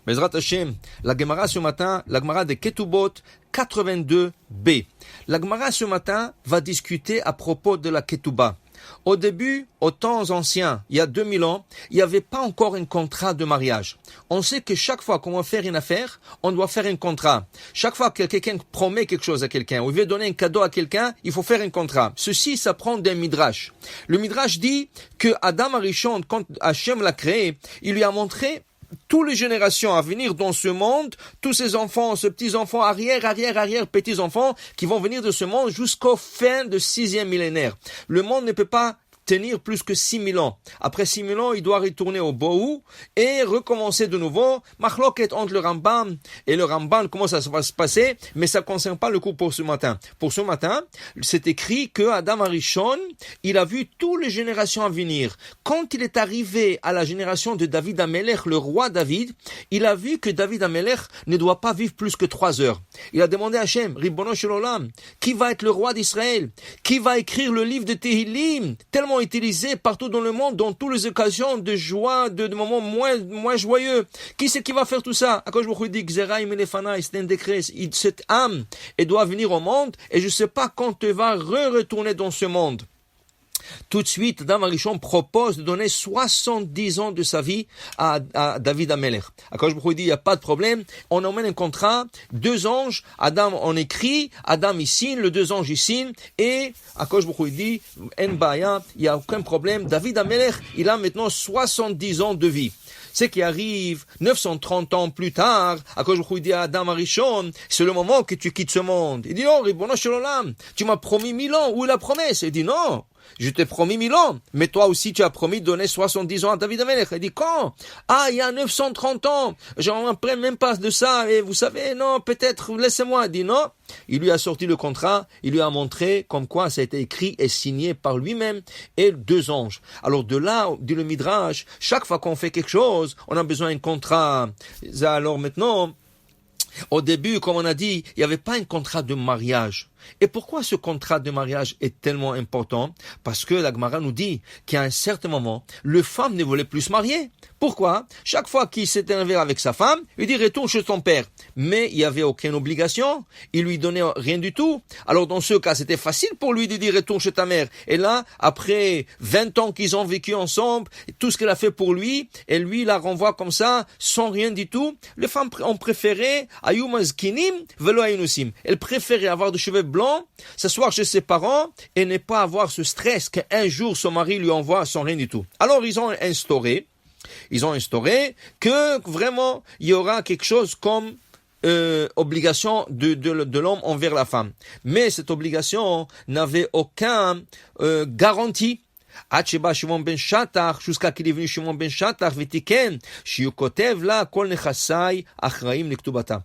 Bezrat Hashem, la Gemara ce matin, la Gemara de Ketubot 82b. La Gemara ce matin va discuter à propos de la Ketuba. Au début, aux temps anciens, il y a 2000 ans, il n'y avait pas encore un contrat de mariage. On sait que chaque fois qu'on va faire une affaire, on doit faire un contrat. Chaque fois que quelqu'un promet quelque chose à quelqu'un, ou il veut donner un cadeau à quelqu'un, il faut faire un contrat. Ceci, ça prend d'un midrash. Le midrash dit que Adam Arishon, quand Hachem l'a créé, il lui a montré toutes les générations à venir dans ce monde, tous ces enfants, ces petits-enfants, arrière, petits-enfants, qui vont venir de ce monde jusqu'au fin de 6e millénaire. Le monde ne peut pas tenir plus que 6000 ans. Après 6000 ans, il doit retourner au Bohu et recommencer de nouveau. Machloket entre le Rambam et le Ramban, comment ça va se passer, mais ça ne concerne pas le coup pour ce matin. Pour ce matin, c'est écrit que Adam Arishon, il a vu toutes les générations à venir. Quand il est arrivé à la génération de David Amelech, le roi David, il a vu que David Amelech ne doit pas vivre plus que 3 heures. Il a demandé à Hachem, Ribono Shel Olam, qui va être le roi d'Israël? Qui va écrire le livre de Tehillim, tellement utilisé partout dans le monde, dans toutes les occasions de joie, de moments moins joyeux. Qui c'est qui va faire tout ça? Akadosh Baruch Hu dit, Gzeraim Elefana, c'est un décret. Cette âme, elle doit venir au monde, et je ne sais pas quand tu vas retourner dans ce monde. Tout de suite, Adam Arishon propose de donner 70 ans de sa vie à David Amelech. Akadosh Baruch Hu dit, il n'y a pas de problème, on emmène un contrat, 2 anges, Adam on écrit, Adam il signe, le 2 anges il signent, et Akadosh Baruch Hu dit, en baya, il n'y a aucun problème, David Amelech, il a maintenant 70 ans de vie. C'est qui arrive 930 ans plus tard, Akadosh Baruch Hu dit à Adam Arishon, c'est le moment que tu quittes ce monde. Il dit, oh, Ribono Shel Olam, tu m'as promis 1000 ans, où est la promesse? Il dit, non. Je t'ai promis 1000 ans, mais toi aussi tu as promis de donner 70 ans à David Amelech. Il dit, quand? Ah, il y a 930 ans, j'en apprends même pas de ça, et vous savez, non, peut-être, laissez-moi. Il dit, non. Il lui a sorti le contrat, il lui a montré comme quoi ça a été écrit et signé par lui-même et 2 anges. Alors de là, dit le Midrash, chaque fois qu'on fait quelque chose, on a besoin d'un contrat. Alors maintenant, au début, comme on a dit, il n'y avait pas un contrat de mariage. Et pourquoi ce contrat de mariage est tellement important? Parce que la Gemara nous dit qu'à un certain moment, le femme ne voulait plus se marier. Pourquoi? Chaque fois qu'il s'était énervé avec sa femme, il dit retourne chez ton père. Mais il n'y avait aucune obligation, il lui donnait rien du tout. Alors dans ce cas, c'était facile pour lui de dire retourne chez ta mère. Et là, après 20 ans qu'ils ont vécu ensemble, tout ce qu'elle a fait pour lui, et lui la renvoie comme ça, sans rien du tout. Les femmes ont préféré ayumazkinim velo ayunusim. Elles préféraient avoir des cheveux blancs, s'asseoir chez ses parents et ne pas avoir ce stress qu'un jour son mari lui envoie sans rien du tout. Alors ils ont instauré que vraiment il y aura quelque chose comme obligation de l'homme envers la femme. Mais cette obligation n'avait aucun garantie. jusqu'à qu'il est venu Shimon ben Shattach vetiken shiukotev la kol nechasai achraim lektubata.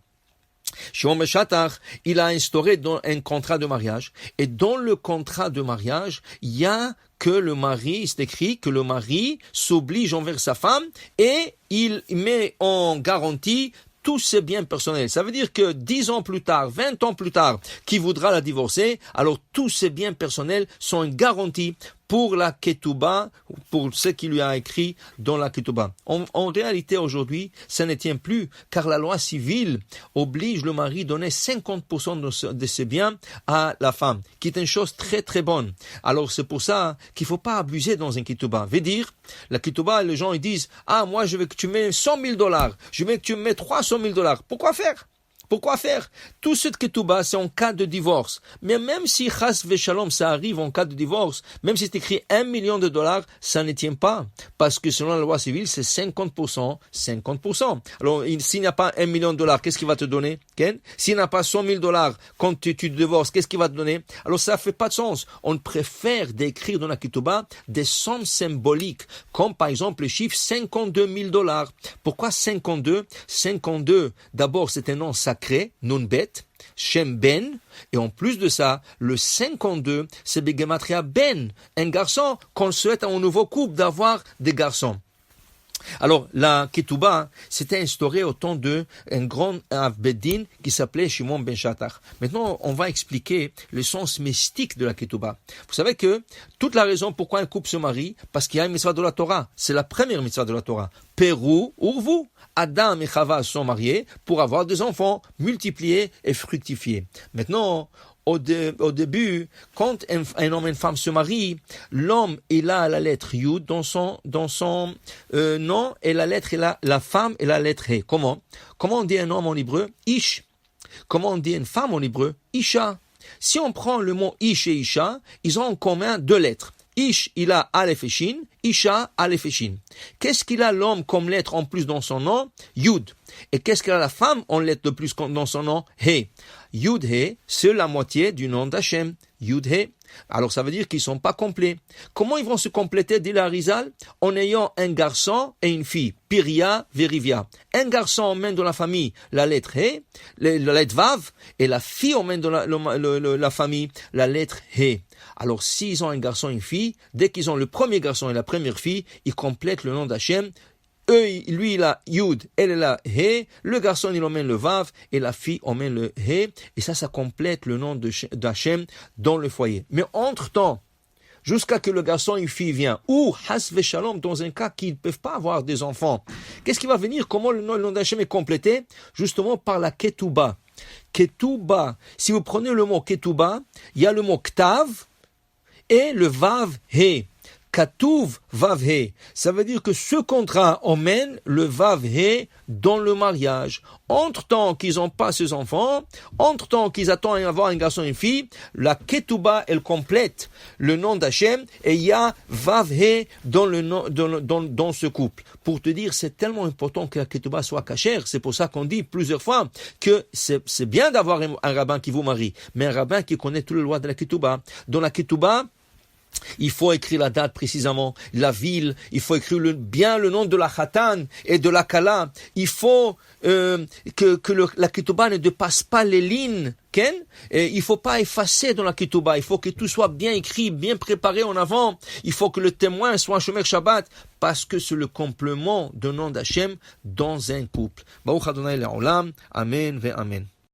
Shimon ben Shattach, il a instauré un contrat de mariage, et dans le contrat de mariage, il y a que le mari, c'est écrit que le mari s'oblige envers sa femme et il met en garantie tous ses biens personnels. Ça veut dire que 10 ans plus tard, 20 ans plus tard, qui voudra la divorcer, alors tous ses biens personnels sont une garantie pour la Ketouba, pour ce qu'il lui a écrit dans la Ketouba. En réalité, aujourd'hui, ça ne tient plus, car la loi civile oblige le mari à donner 50% de ses biens à la femme, qui est une chose très très bonne. Alors c'est pour ça qu'il ne faut pas abuser dans un Ketouba. Veut dire, la Ketouba, les gens ils disent, ah moi je veux que tu mets $100,000, je veux que tu mets $300,000. Pourquoi faire? Tout ce ketouba, c'est en cas de divorce. Mais même si chas v'shalom, ça arrive en cas de divorce, même si c'est écrit $1 million, ça ne tient pas. Parce que selon la loi civile, c'est 50%, 50%. Alors, s'il n'y a pas $1 million, qu'est-ce qu'il va te donner? Ken? S'il n'y a pas $100,000 quand tu divorces, qu'est-ce qu'il va te donner? Alors, ça fait pas de sens. On préfère d'écrire dans la ketouba des sommes symboliques, comme par exemple le chiffre $52,000. Pourquoi 52? 52, d'abord, c'est un nom sacré. Nunbet, Shem Ben, et en plus de ça, le 52, c'est Begematria Ben, un garçon qu'on souhaite à un nouveau couple d'avoir des garçons. Alors, la ketouba, c'était instauré au temps d'un grand Avbeddin qui s'appelait Shimon ben Shattach. Maintenant, on va expliquer le sens mystique de la ketouba. Vous savez que toute la raison pourquoi un couple se marie, parce qu'il y a une mitzvah de la Torah. C'est la première mitzvah de la Torah. Pérou, urvu. Adam et Chava sont mariés pour avoir des enfants, multipliés et fructifiés. Maintenant, au début, quand un homme et une femme se marient, l'homme il a la lettre Yud dans son nom et la lettre la femme et la lettre He. Comment on dit un homme en hébreu? Ish. Comment on dit une femme en hébreu? Isha. Si on prend le mot Ish et Isha, ils ont en commun 2 lettres. Ish, il a Aleph et Shin. Isha, Aleph et Shin. Qu'est-ce qu'il a l'homme comme lettre en plus dans son nom? Yud. Et qu'est-ce qu'il a la femme en lettre de plus dans son nom? He. Yud, He, c'est la moitié du nom d'Hachem. Yud, He. Alors ça veut dire qu'ils sont pas complets. Comment ils vont se compléter, dit l'Arizal? En ayant un garçon et une fille. Piria, Verivia. Un garçon emmène dans la famille la lettre He, la lettre Vav, et la fille emmène dans la famille la lettre He. Alors s'ils ont un garçon et une fille, dès qu'ils ont le premier garçon et la première fille, ils complètent le nom d'Hachem. Lui, il a Yud, elle, elle a He, le garçon, il emmène le Vav, et la fille emmène le He, et ça complète le nom d'Hachem dans le foyer. Mais entre-temps, jusqu'à que le garçon et une fille viennent, ou Has Veshalom, dans un cas qu'ils ne peuvent pas avoir des enfants, qu'est-ce qui va venir? Comment le nom d'Hachem est complété? Justement par la Ketouba. Ketouba, si vous prenez le mot Ketouba, il y a le mot Ktav et le Vav He. Katouv Vav He. Ça veut dire que ce contrat emmène le Vav He dans le mariage. Entre-temps qu'ils n'ont pas ces enfants, entre-temps qu'ils attendent d'avoir un garçon et une fille, la Ketouba, elle complète le nom d'Hachem et il y a Vav He dans ce couple. Pour te dire, c'est tellement important que la Ketouba soit cachère. C'est pour ça qu'on dit plusieurs fois que c'est bien d'avoir un rabbin qui vous marie, mais un rabbin qui connaît toutes les lois de la Ketouba. Dans la Ketouba, il faut écrire la date précisément, la ville, il faut écrire bien le nom de la Khatan et de la Kala. Il faut que la Ketouba ne dépasse pas les lignes. Et il ne faut pas effacer dans la Ketouba. Il faut que tout soit bien écrit, bien préparé en avant. Il faut que le témoin soit un Shomer Shabbat parce que c'est le complément du nom d'Hachem dans un couple. Baruch Adonai Le'olam. Amen ve Amen.